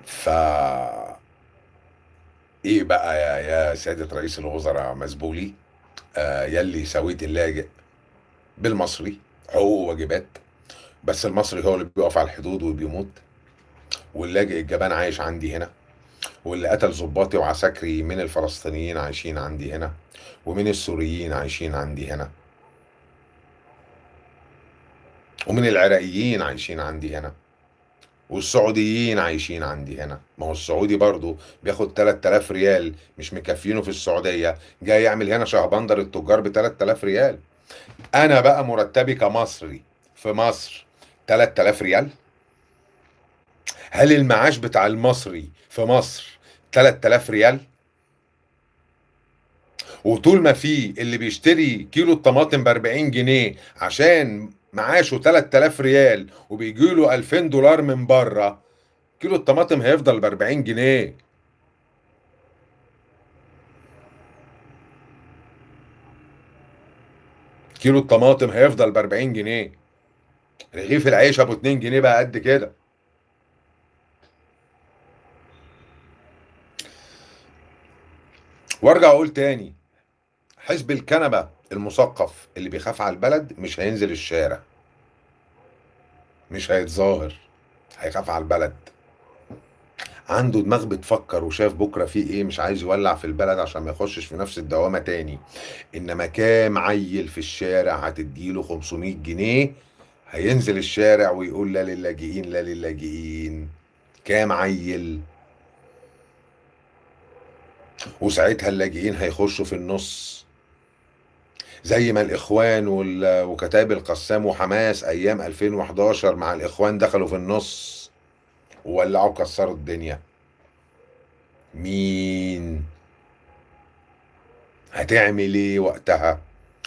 ف ايه بقى يا سيادة رئيس الوزراء مزبولي، يلي سويت اللاجئ بالمصري حقوق وواجبات، بس المصري هو اللي بيقف على الحدود وبيموت، واللاجئ الجبان عايش عندي هنا، واللي قتل ضباطي وعساكري من الفلسطينيين عايشين عندي هنا، ومن السوريين عايشين عندي هنا، ومن العراقيين عايشين عندي هنا، والسعوديين عايشين عندي هنا. ما هو السعودي برضه بياخد 3000 ريال مش مكفينه في السعودية، جاي يعمل هنا شهبندر التجار ب 3000 ريال. انا بقى مرتبي كمصري في مصر 3000 ريال. هل المعاش بتاع المصري في مصر 3000 ريال؟ وطول ما في اللي بيشتري كيلو الطماطم ب 40 جنيه عشان معاشه 3000 ريال وبيجي له 2000 دولار من بره، كيلو الطماطم هيفضل ب 40 جنيه. كيلو الطماطم هيفضل ب 40 جنيه. رغيف العيش ابو 2 جنيه بقى قد كده. وارجع اقول تاني، حزب الكنبه المثقف اللي بيخاف على البلد مش هينزل الشارع، مش هيتظاهر، هيخاف على البلد. عنده دماغ بتفكر وشاف بكره فيه ايه، مش عايز يولع في البلد عشان ما يخشش في نفس الدوامه تاني. انما كام عيل في الشارع هتديله 500 جنيه هينزل الشارع ويقول لا للاجئين لا للاجئين؟ كام عيل؟ وساعتها اللاجئين هيخشوا في النص، زي ما الاخوان وكتائب القسام وحماس ايام 2011 مع الاخوان دخلوا في النص وولعوا كسروا الدنيا. مين هتعمل ايه وقتها؟